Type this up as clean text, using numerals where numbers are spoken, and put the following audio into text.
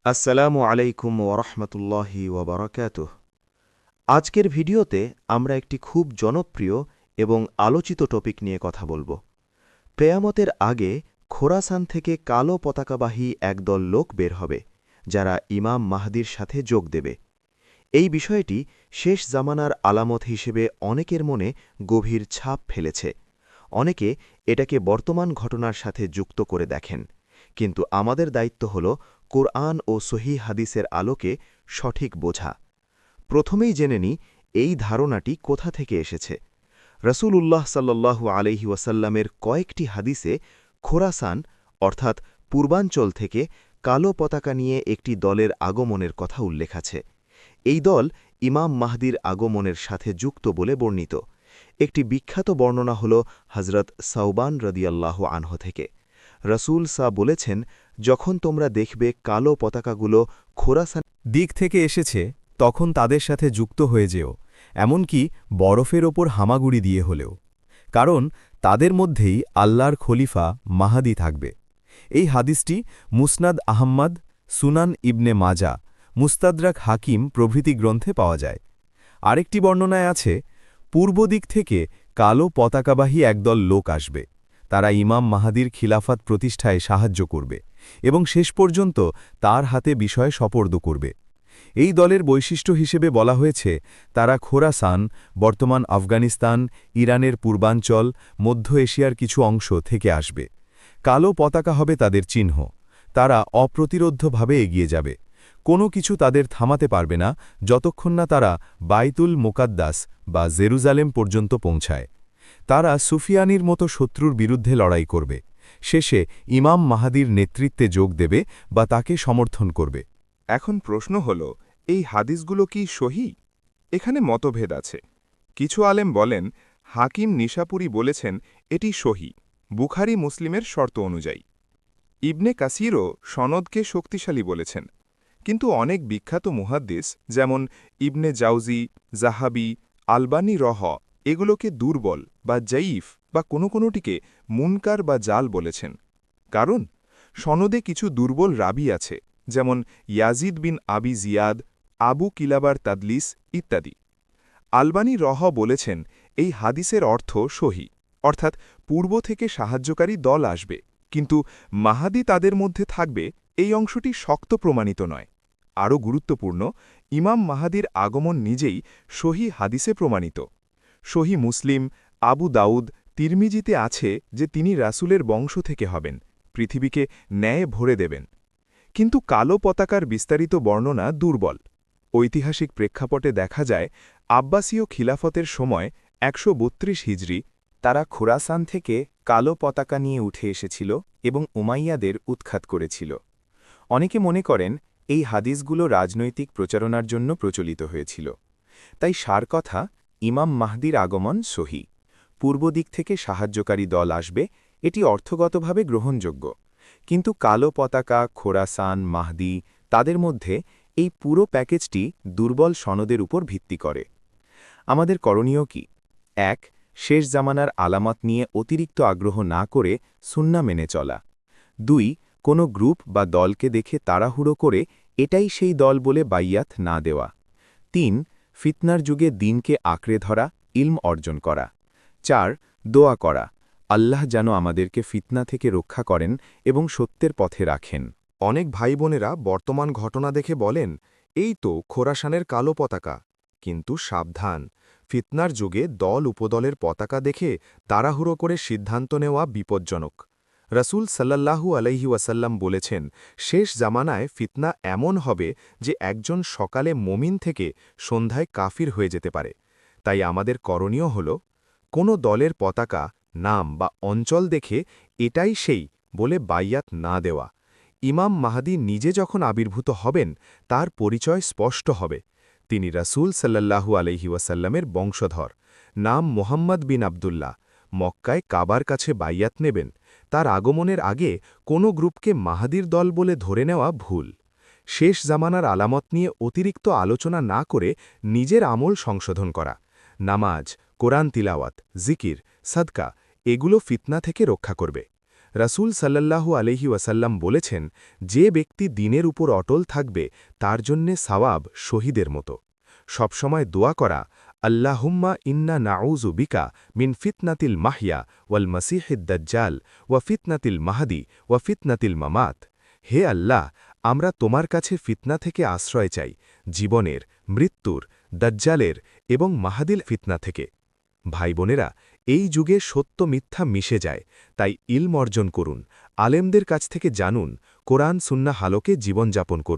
আসসালামু আলাইকুম ওরহমতুল্লাহি ওবরাকাতুহ। আজকের ভিডিওতে আমরা একটি খুব জনপ্রিয় এবং আলোচিত টপিক নিয়ে কথা বলব। কেয়ামতের আগে খোরাসান থেকে কালো পতাকাবাহী একদল লোক বের হবে, যারা ইমাম মাহদির সাথে যোগ দেবে। এই বিষয়টি শেষ জামানার আলামত হিসেবে অনেকের মনে গভীর ছাপ ফেলেছে। অনেকে এটাকে বর্তমান ঘটনার সাথে যুক্ত করে দেখেন, কিন্তু আমাদের দায়িত্ব হল কোরআন ও সহিহ হাদিসের আলোকে সঠিক বোঝা। প্রথমেই জেনে নিই এই ধারণাটি কোথা থেকে এসেছে। রসূলুল্লাহ সাল্লাল্লাহু আলাইহি ওয়াসাল্লামের কয়েকটি হাদিসে খোরাসান অর্থাৎ পূর্বাঞ্চল থেকে কালো পতাকা নিয়ে একটি দলের আগমনের কথা উল্লেখ আছে। এই দল ইমাম মাহদির আগমনের সাথে যুক্ত বলে বর্ণিত। একটি বিখ্যাত বর্ণনা হল হজরত সাউবান রদিয়াল্লাহু আনহু থেকে। রসূল বলেছেন, যখন তোমরা দেখবে কালো পতাকাগুলো খোরাসান দিক থেকে এসেছে, তখন তাদের সাথে যুক্ত হয়ে যেও, এমনকি বরফের ওপর হামাগুড়ি দিয়ে হলেও। কারণ তাদের মধ্যেই আল্লাহর খলিফা মাহাদি থাকবে। এই হাদিসটি মুসনাদ আহম্মদ, সুনান ইবনে মাজা, মুস্তাদরাক হাকিম প্রভৃতি গ্রন্থে পাওয়া যায়। আরেকটি বর্ণনায় আছে, পূর্ব দিক থেকে কালো পতাকাবাহী একদল লোক আসবে। তারা ইমাম মাহাদির খিলাফত প্রতিষ্ঠায় সাহায্য করবে এবং শেষ পর্যন্ত তার হাতে বিষয় সোপর্দ করবে। এই দলের বৈশিষ্ট্য হিসেবে বলা হয়েছে, তারা খোরাসান, বর্তমান আফগানিস্তান, ইরানের পূর্বাঞ্চল, মধ্য এশিয়ার কিছু অংশ থেকে আসবে। কালো পতাকা হবে তাদের চিহ্ন। তারা অপ্রতিরোধ্যভাবে এগিয়ে যাবে। কোনো কিছু তাদের থামাতে পারবে না যতক্ষণ না তারা বাইতুল মুকাদ্দাস বা জেরুজালেম পর্যন্ত পৌঁছায়। তারা সুফিয়ানির মতো শত্রুর বিরুদ্ধে লড়াই করবে। শেষে ইমাম মাহাদির নেতৃত্বে যোগ দেবে বা তাকে সমর্থন করবে। এখন প্রশ্ন হল, এই হাদিসগুলো কি সহি? এখানে মতভেদ আছে। কিছু আলেম বলেন, হাকিম নিশাপুরি বলেছেন এটি সহি, বুখারী মুসলিমের শর্ত অনুযায়ী। ইবনে কাসিরও সনদকে শক্তিশালী বলেছেন। কিন্তু অনেক বিখ্যাত মুহাদ্দিস যেমন ইবনে জাউজি, জাহাবি, আলবানী এগুলোকে দুর্বল বা জাইফ বা কোনোটিকে মুনকার বা জাল বলেছেন। কারণ সনদে কিছু দুর্বল রাবি আছে, যেমন ইয়াজিদ বিন আবি জিয়াদ, আবু কিলাবার তাদলিস ইত্যাদি। আলবানী বলেছেন, এই হাদিসের অর্থ সহি, অর্থাৎ পূর্ব থেকে সাহায্যকারী দল আসবে, কিন্তু মাহাদি তাদের মধ্যে থাকবে, এই অংশটি শক্ত প্রমাণিত নয়। আরও গুরুত্বপূর্ণ, ইমাম মাহাদির আগমন নিজেই সহি হাদিসে প্রমাণিত। সহি মুসলিম, আবু দাউদ, তিরমিজিতে আছে যে তিনি রাসূলের বংশ থেকে হবেন, পৃথিবীকে ন্যায় ভরে দেবেন। কিন্তু কালো পতাকার বিস্তারিত বর্ণনা দুর্বল। ঐতিহাসিক প্রেক্ষাপটে দেখা যায়, আব্বাসীয় খিলাফতের সময় ১৩২ হিজরি তারা খোরাসান থেকে কালো পতাকা নিয়ে উঠে এসেছিল এবং উমাইয়াদের উৎখাত করেছিল। অনেকে মনে করেন এই হাদিসগুলো রাজনৈতিক প্রচারণার জন্য প্রচলিত হয়েছিল। তাই সার কথা, ইমাম মাহদির আগমন সহি, পূর্ব দিক থেকে সাহায্যকারী দল আসবে, এটি অর্থগতভাবে গ্রহণযোগ্য। কিন্তু কালো পতাকা, খোরাসান, মাহদি, তাদের মধ্যে এই পুরো প্যাকেজটি দুর্বল সনদের উপর ভিত্তি করে। আমাদের করণীয় কি? ১. শেষ জামানার আলামত নিয়ে অতিরিক্ত আগ্রহ না করে সুন্নাহ মেনে চলা। ২. কোনো গ্রুপ বা দলকে দেখে তাড়াহুড়ো করে এটাই সেই দল বলে বাইয়াত না দেওয়া। ৩. ফিতনার যুগে দ্বীনকে আঁকড়ে ধরা, ইলম অর্জন করা। ৪. দোয়া করা, আল্লাহ যেন আমাদেরকে ফিতনা থেকে রক্ষা করেন এবং সত্যের পথে রাখেন। অনেক ভাই বোনেরা বর্তমান ঘটনা দেখে বলেন, এই তো খোরাসানের কালো পতাকা। কিন্তু সাবধান, ফিতনার যুগে দল উপদলের পতাকা দেখে তাড়াহুড়ো করে সিদ্ধান্ত নেওয়া বিপজ্জনক। রাসূল সাল্লাল্লাহু আলাইহি ওয়াসাল্লাম বলেছেন, শেষ জামানায় ফিতনা এমন হবে যে একজন সকালে মুমিন থেকে সন্ধ্যায় কাফির হয়ে যেতে পারে। তাই আমাদের করণীয় হল, কোনো দলের পতাকা, নাম বা অঞ্চল দেখে এটাই সেই বলে বাইয়াত না দেওয়া। ইমাম মাহাদি নিজে যখন আবির্ভূত হবেন, তার পরিচয় স্পষ্ট হবে। তিনি রাসূল সাল্লাল্লাহু আলাইহি ওয়াসাল্লামের বংশধর, নাম মোহাম্মদ বিন আবদুল্লাহ, মক্কায় কাবার কাছে বাইয়াত নেবেন। তার আগমনের আগে কোনো গ্রুপকে মাহাদির দল বলে ধরে নেওয়া ভুল। শেষ জামানার আলামত নিয়ে অতিরিক্ত আলোচনা না করে নিজের আমল সংশোধন করা। নামাজ, কোরআন তিলাওয়াত, জিকির, সাদকা এগুলো ফিতনা থেকে রক্ষা করবে। রাসূল সাল্লাল্লাহু আলাইহি ওয়াসাল্লাম বলেছেন, যে ব্যক্তি দ্বীনের উপর অটল থাকবে তার জন্যে সওয়াব শহীদের মতো। সবসময় দোয়া করা, আল্লাহুম্মা ইন্না নাউযু বিকা মিন ফিতনাতিল মাহইয়া ওয়াল মাসিহিদ দাজ্জাল ওয়া ফিতনাতিল মাহদি ওয়া ফিতনাতিল মামাত। হে আল্লাহ, আমরা তোমার কাছে ফিতনা থেকে আশ্রয় চাই, জীবনের, মৃত্যুর, দাজ্জালের এবং মাহাদিল ফিতনা থেকে। ভাই বোনেরা, এই যুগে সত্য মিথ্যা মিশে যায়, তাই ইলম অর্জন করুন, আলেমদের কাছ থেকে জানুন, কোরআন সুন্নাহ আলোকে জীবনযাপন করুন।